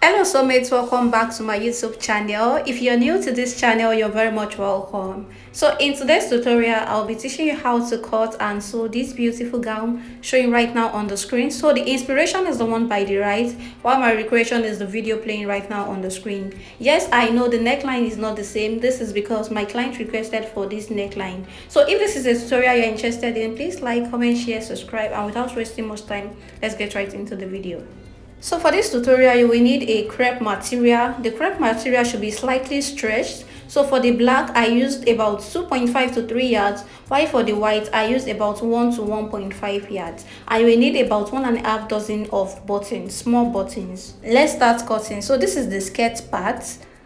Hello soulmates, welcome back to my YouTube channel. If you're new to this channel, you're very much welcome. So in today's tutorial, I'll be teaching you how to cut and sew this beautiful gown showing right now on the screen. So the inspiration is the one by the right, while my recreation is the video playing right now on the screen. Yes, I know the neckline is not the same. This is because my client requested for this neckline. So if this is a tutorial you're interested in, please like, comment, share, subscribe, and without wasting much time, let's get right into the video. So for this tutorial, you will need a crepe material. The crepe material should be slightly stretched. So for the black, I used about 2.5 to 3 yards, while for the white, I used about 1 to 1.5 yards. I will need about 1.5 dozen of buttons, small buttons. Let's start cutting. So this is the skirt part,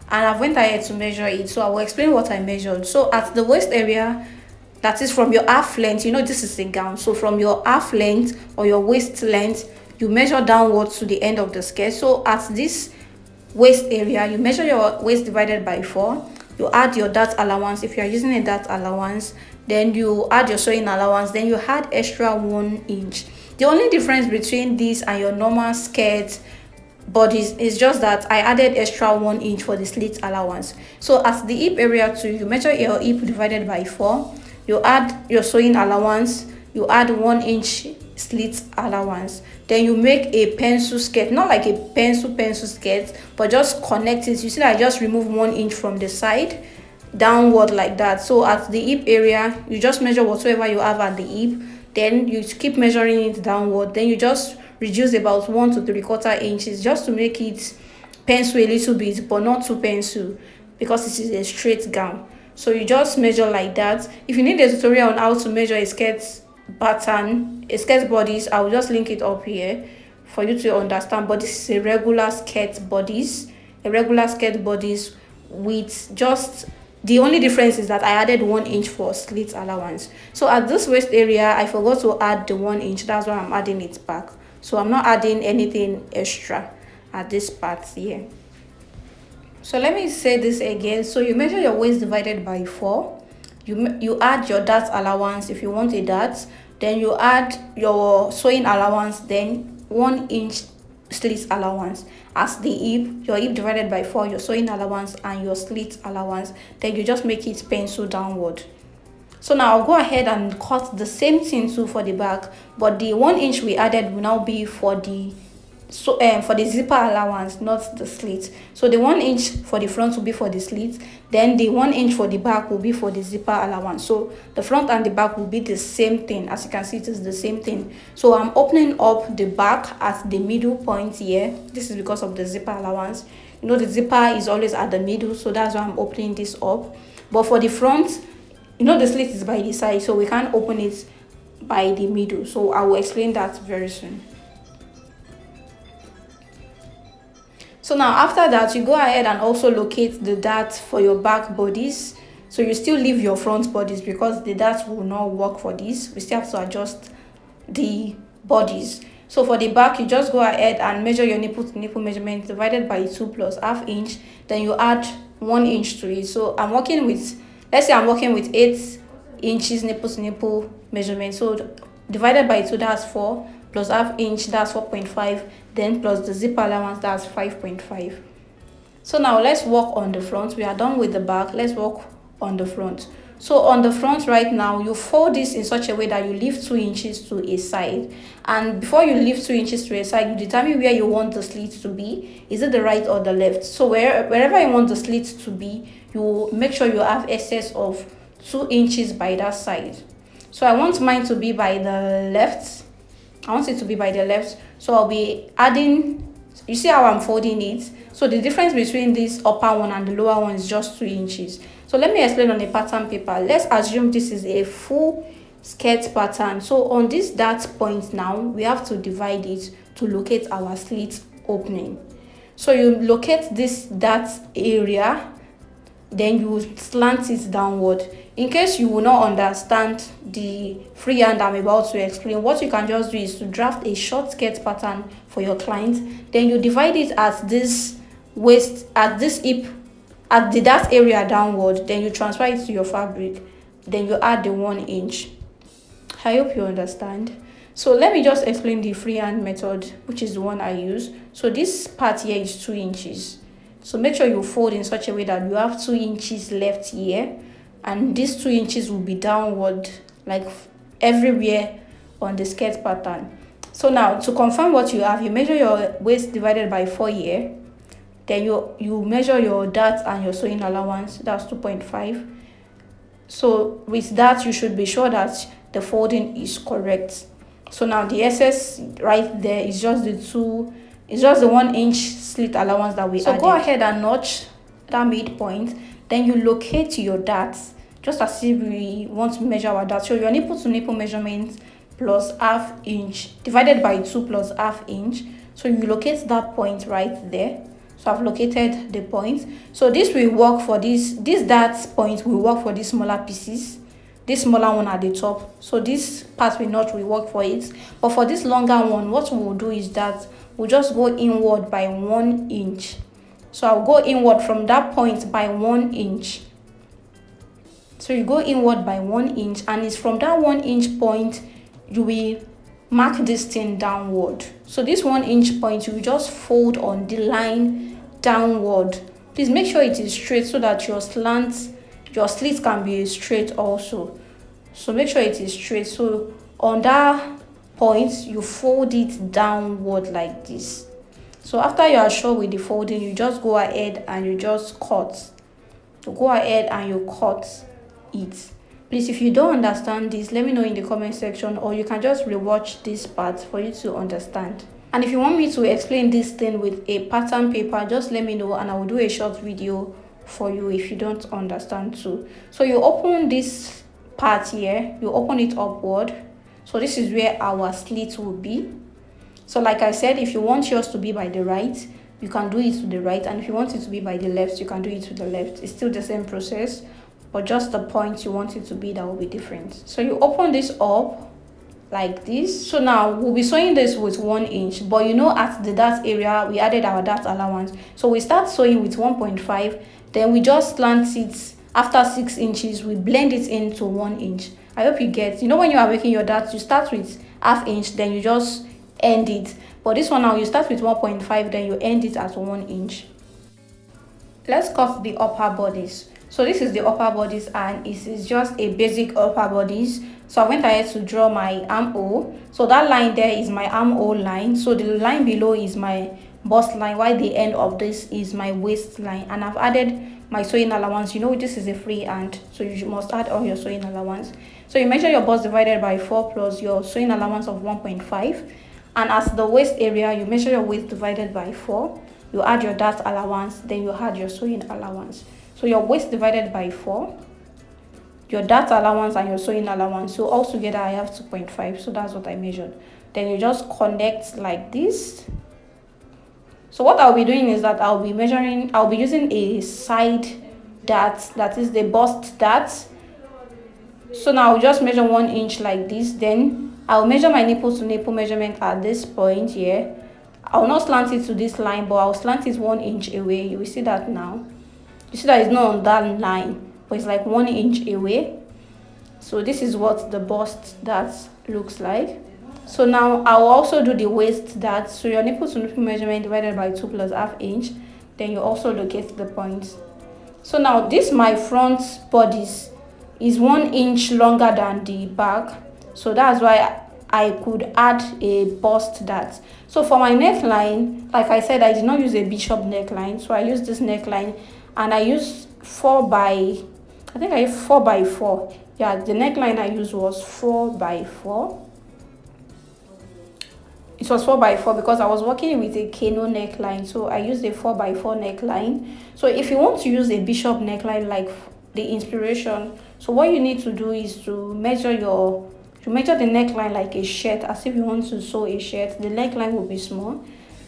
and I've went ahead to measure it. So I will explain what I measured. So at the waist area, that is from your half length, you know this is a gown. So from your half length or your waist length, you measure downwards to the end of the skirt. So at this waist area, you measure your waist divided by 4. You add your dart allowance if you are using a dart allowance, then you add your sewing allowance, then you add extra 1 inch. The only difference between this and your normal skirt bodies is just that I added extra 1 inch for the slit allowance. So at the hip area too, you measure your hip divided by 4. You add your sewing allowance, you add 1 inch slit allowance, then you make a pencil skirt, not like a pencil skirt, but just connect it. You see that I just remove 1 inch from the side downward like that. So at the hip area, you just measure whatever you have at the hip, then you keep measuring it downward, then you just reduce about 1 to 3/4 inches just to make it pencil a little bit, but not too pencil, because this is a straight gown. So you just measure like that. If you need a tutorial on how to measure a skirt pattern, a skirt bodice, I will just link it up here for you to understand. But this is a regular skirt bodice, with just the only difference is that I added 1 inch for slit allowance. So at this waist area, I forgot to add the 1 inch. That's why I'm adding it back. So I'm not adding anything extra at this part here. So let me say this again. So you measure your waist divided by 4. You add your dart allowance if you want a dart, then you add your sewing allowance, then 1 inch slit allowance. As the hip, your hip divided by 4, your sewing allowance, and your slit allowance, then you just make it pencil downward. So now I'll go ahead and cut the same thing too for the back, but the 1 inch we added will now be for the zipper allowance, not the slit. So the 1 inch for the front will be for the slit, then the 1 inch for the back will be for the zipper allowance. So the front and the back will be the same thing. As you can see, it is the same thing. So I'm opening up the back at the middle point here. This is because of the zipper allowance. You know the zipper is always at the middle, so that's why I'm opening this up. But for the front, you know the slit is by the side, so we can't open it by the middle. So I will explain that very soon. So now after that, you go ahead and also locate the dart for your back bodies. So you still leave your front bodies because the dart will not work for this. We still have to adjust the bodies. So for the back, you just go ahead and measure your nipple to nipple measurement divided by 2 plus half inch. Then you add 1 inch to it. So I'm working with, let's say I'm working with 8 inches nipple to nipple measurement. So divided by 2, that's 4. Plus half inch, that's 4.5, then plus the zipper allowance, that's 5.5. So now let's work on the front. We are done with the back. Let's work on the front. So on the front right now, you fold this in such a way that you leave 2 inches to a side, and before you leave 2 inches to a side, you determine where you want the slit to be. Is it the right or the left? So wherever you want the slit to be, you make sure you have excess of 2 inches by that side. So I want mine to be by the left. So I'll be adding, you see how I'm folding it? So the difference between this upper one and the lower one is just 2 inches. So let me explain on a pattern paper. Let's assume this is a full skirt pattern. So on this dart point now, we have to divide it to locate our slit opening. So you locate this dart area, then you slant it downward. In case you will not understand the freehand I'm about to explain, what you can just do is to draft a short skirt pattern for your client. Then you divide it at this waist, at this hip, at the dart area downward. Then you transfer it to your fabric. Then you add the 1 inch. I hope you understand. So let me just explain the freehand method, which is the one I use. So this part here is 2 inches. So make sure you fold in such a way that you have 2 inches left here, and these 2 inches will be downward, like everywhere on the skirt pattern. So now to confirm what you have, you measure your waist divided by 4 here. Then you measure your dart and your sewing allowance, that's 2.5. So with that, you should be sure that the folding is correct. So now the excess right there is just the 1 inch slit allowance that we added. So go ahead and notch that midpoint. Then you locate your darts, just as if we want to measure our darts. So your nipple to nipple measurement plus half inch divided by 2 plus half inch. So you locate that point right there. So I've located the point. So this will work for this dart point will work for these smaller pieces, this smaller one at the top. So this part will not work for it, but for this longer one, what we'll do is that we'll just go inward by 1 inch. So I'll go inward from that point by 1 inch. So you go inward by 1 inch, and it's from that 1 inch point you will mark this thing downward. So this 1 inch point, you will just fold on the line downward. Please make sure it is straight so that your slit can be straight also. So make sure it is straight. So on that point, you fold it downward like this. So after you are sure with the folding, you just go ahead and you just cut. So go ahead and you cut it. Please, if you don't understand this, let me know in the comment section, or you can just rewatch this part for you to understand. And if you want me to explain this thing with a pattern paper, just let me know and I will do a short video for you if you don't understand too. So you open this part here, you open it upward. So this is where our slit will be. So like I said, if you want yours to be by the right, you can do it to the right, and if you want it to be by the left, you can do it to the left. It's still the same process, but just the point you want it to be that will be different. So you open this up like this. So now we'll be sewing this with 1 inch, but you know, at the dart area we added our dart allowance, so we start sewing with 1.5, then we just slant it. After 6 inches, we blend it into 1 inch. I hope you get, you know, when you are making your darts, you start with half inch, then you just end it. But this one now, you start with 1.5, then you end it at 1 inch. Let's cut the upper bodice. So this is the upper bodice, and it is just a basic upper bodice. So I went ahead to draw my armhole. So that line there is my armhole line. So the line below is my bust line, while the end of this is my waistline. And I've added my sewing allowance. You know, this is a freehand, so you must add all your sewing allowance. So you measure your bust divided by 4 plus your sewing allowance of 1.5. And as the waist area, you measure your waist divided by 4. You add your dart allowance, then you add your sewing allowance. So your waist divided by 4, your dart allowance and your sewing allowance. So all together I have 2.5. So that's what I measured. Then you just connect like this. So what I'll be doing is that I'll be using a side dart, that is the bust dart. So now I'll just measure 1 inch like this. Then I'll measure my nipple to nipple measurement at this point here. I'll not slant it to this line, but I'll slant it 1 inch away. You will see that now. You see that it's not on that line, but it's like 1 inch away. So this is what the bust dart looks like. So now I'll also do the waist dart. So your nipple to nipple measurement divided by 2 plus half inch. Then you also locate the points. So now this, my front bodice, is 1 inch longer than the back. So that's why I could add a bust dart. So for my neckline, like I said, I did not use a bishop neckline. So I used this neckline, and I used 4 by 4. Yeah, the neckline I used was 4 by 4. It was 4 by 4 because I was working with a Kano neckline, so I used a 4 by 4 neckline. So if you want to use a bishop neckline like the inspiration, so what you need to do is to measure the neckline like a shirt, as if you want to sew a shirt. The neckline will be small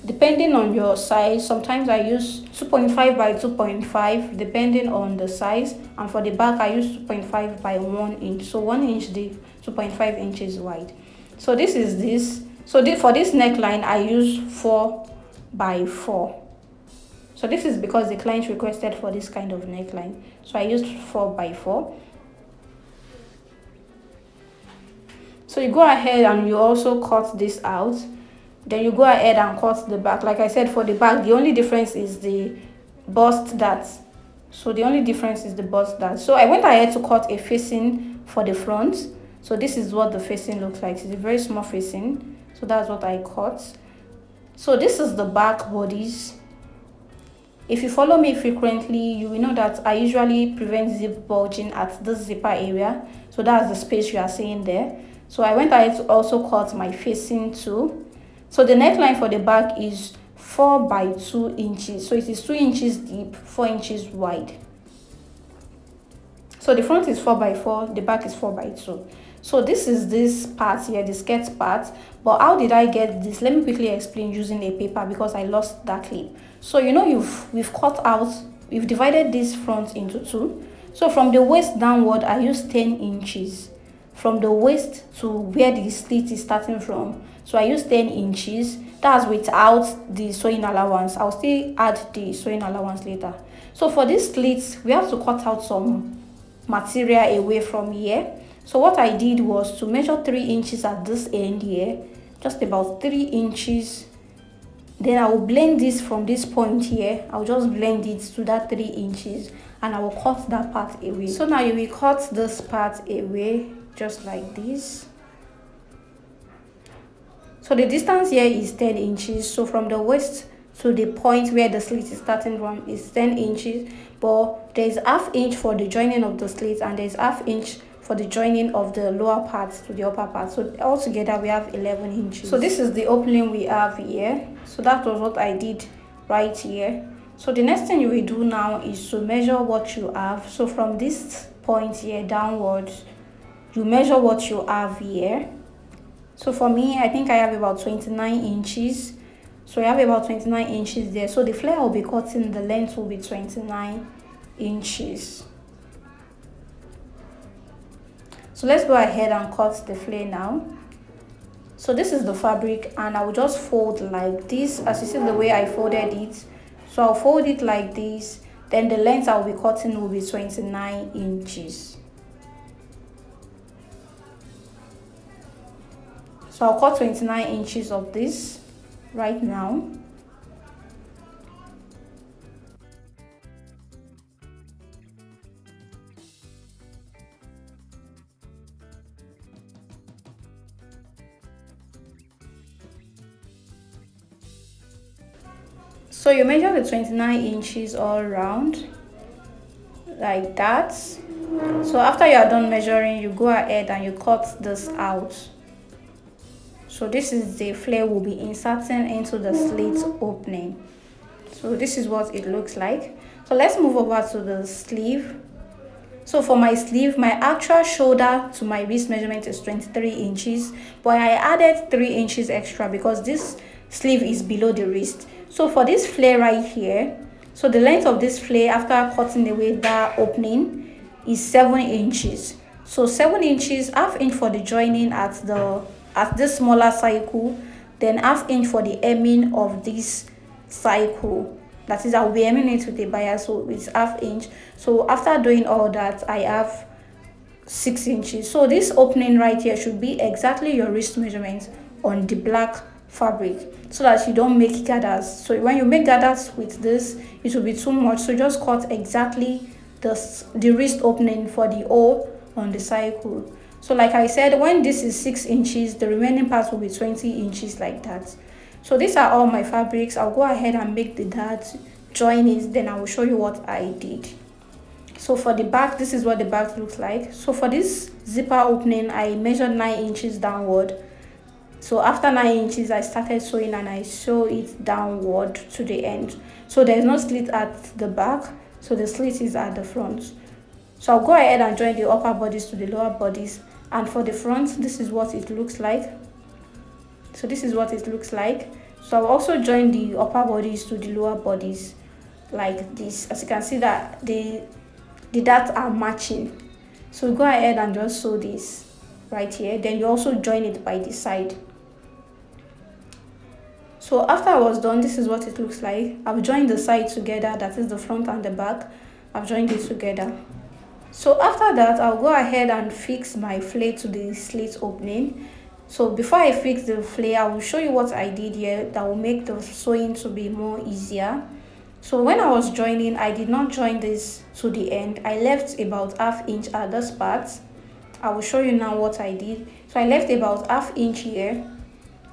depending on your size. Sometimes I use 2.5 by 2.5 depending on the size, and for the back I use 2.5 by 1 inch, so 1 inch deep, 2.5 inches wide. So this is this. So for this neckline I use 4 by 4. So this is because the client requested for this kind of neckline, so I used 4 by 4. So So you go ahead and you also cut this out. Then you go ahead and cut the back. Like I said, for the back, the only difference is the bust dart. So the only difference is the bust dart. So I went ahead to cut a facing for the front. So this is what the facing looks like. It's a very small facing. So that's what I cut. So this is the back bodice. If you follow me frequently, you will know that I usually prevent zip bulging at this zipper area. So that's the space you are seeing there. So I went ahead to also cut my facing too. So the neckline for the back is 4 by 2 inches. So it is 2 inches deep, 4 inches wide. So the front is 4 by 4, the back is 4 by 2. So this is this part here, the skirt part. But how did I get this? Let me quickly explain using a paper because I lost that clip. So you know we've cut out, we've divided this front into two. So from the waist downward, I used 10 inches. From the waist to where the slit is starting from. So I used 10 inches. That's without the sewing allowance. I'll still add the sewing allowance later. So for this slit, we have to cut out some material away from here. So what I did was to measure 3 inches at this end here, just about 3 inches. Then I will blend this from this point here. I'll just blend it to that 3 inches and I will cut that part away. So now you will cut this part away just like this. So the distance here is 10 inches. So from the waist to the point where the slit is starting from is 10 inches. But there is ½ inch for the joining of the slit and there is ½ inch for the joining of the lower part to the upper part. So altogether we have 11 inches. So this is the opening we have here. So that was what I did right here. So the next thing you will do now is to measure what you have. So from this point here downwards, you measure what you have here. So for me, I think I have about 29 inches. So I have about 29 inches there. So the flare I'll be cutting, the length will be 29 inches. So let's go ahead and cut the flare now. So this is the fabric and I will just fold like this, as you see the way I folded it. So I'll fold it like this. Then the length I'll be cutting will be 29 inches. So I'll cut 29 inches of this right now. So you measure the 29 inches all around like that. So after you are done measuring, you go ahead and you cut this out. So this is the flare we'll be inserting into the slit opening. So this is what it looks like. So let's move over to the sleeve. So for my sleeve, my actual shoulder to my wrist measurement is 23 inches, but I added 3 inches extra because this sleeve is below the wrist. So for this flare right here, so the length of this flare after cutting away that opening is 7 inches. So 7 inches, ½ inch for the joining at this smaller cycle, then ½ inch for the hemming of this cycle. That is, I'll be hemming it with a bias, so it's ½ inch. So after doing all that, I have 6 inches. So this opening right here should be exactly your wrist measurement on the black fabric, so that you don't make gathers. So when you make gathers with this, it will be too much. So just cut exactly the wrist opening for the hole on the cycle. So like I said, when this is 6 inches, the remaining part will be 20 inches like that. So these are all my fabrics. I'll go ahead and make the dart, join it, then I will show you what I did. So for the back, this is what the back looks like. So for this zipper opening, I measured 9 inches downward. So after 9 inches, I started sewing and I sew it downward to the end. So there's no slit at the back, so the slit is at the front. So I'll go ahead and join the upper bodice to the lower bodice. And for the front, this is what it looks like. So this is what it looks like. So I'll also join the upper bodice to the lower bodice like this. As you can see that the darts are matching. So go ahead and just sew this right here. Then you also join it by the side. So after I was done, this is what it looks like. I've joined the side together, that is the front and the back. I've joined it together. So after that, I'll go ahead and fix my flare to the slit opening. So before I fix the flare, I will show you what I did here that will make the sewing to be more easier. So when I was joining, I did not join this to the end. I left about ½ inch at this part. I will show you now what I did. So I left about ½ inch here.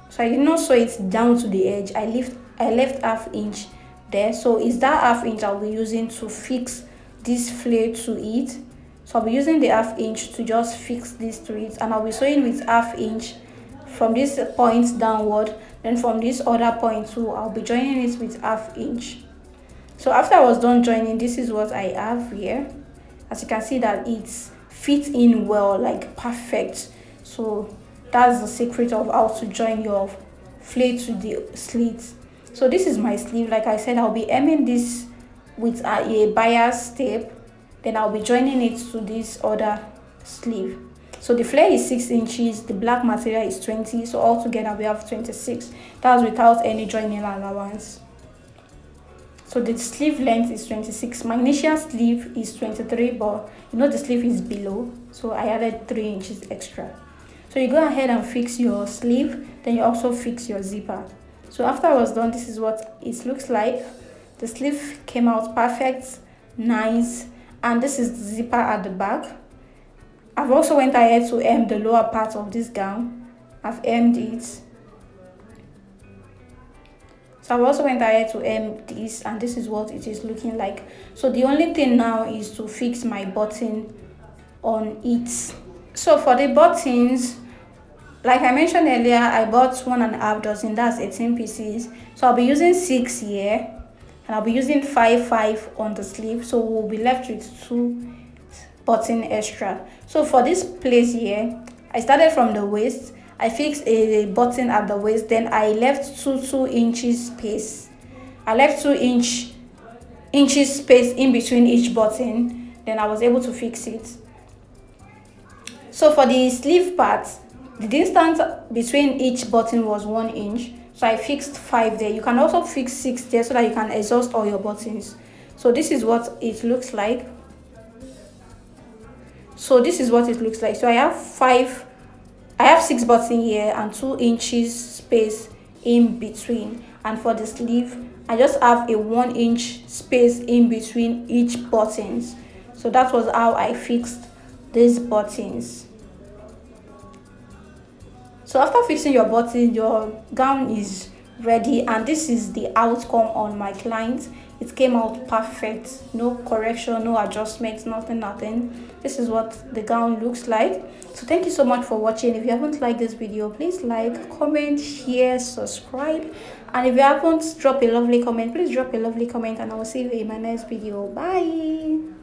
So I did not sew it down to the edge. I left ½ inch there. So it's that ½ inch I'll be using to fix this flare to it. So I'll be using the ½ inch to just fix this to it, and I'll be sewing with ½ inch from this point downward. Then from this other point too, I'll be joining it with ½ inch. So after I was done joining, this is what I have here. As you can see that it's fit in well, like perfect. So that's the secret of how to join your flare to the slit. So this is my sleeve. Like I said, I'll be hemming this with a bias tape, then I'll be joining it to this other sleeve. So the flare is 6 inches, the black material is 20, so altogether we have 26. That's without any joining allowance. So the sleeve length is 26. My initial sleeve is 23, but you know the sleeve is below, so I added 3 inches extra. So you go ahead and fix your sleeve, then you also fix your zipper. So after I was done, this is what it looks like. The sleeve came out perfect, nice, and this is the zipper at the back. I've also went ahead to hem the lower part of this gown. I've hemmed it. So I've also went ahead to hem this, and this is what it is looking like. So the only thing now is to fix my button on it. So for the buttons, like I mentioned earlier, I bought 1½ dozen, that's 18 pieces. So I'll be using 6 here, and I'll be using 5 on the sleeve, so we'll be left with 2 button extra. So for this place here, I started from the waist. I fixed a button at the waist, then I left 2 inches space. I left 2 inches space in between each button, then I was able to fix it. So for the sleeve part, the distance between each button was 1 inch. So I fixed 5 there. You can also fix 6 there so that you can exhaust all your buttons. So this is what it looks like. So I have 6 buttons here and 2 inches space in between. And for the sleeve, I just have a 1 inch space in between each buttons. So that was how I fixed these buttons. So after fixing your button, your gown is ready, and this is the outcome on my client. It came out perfect, no correction, no adjustments, nothing. This is what the gown looks like. So thank you so much for watching. If you haven't liked this video, please like, comment, share, subscribe, and if you haven't dropped a lovely comment, please drop a lovely comment, and I will see you in my next video. Bye.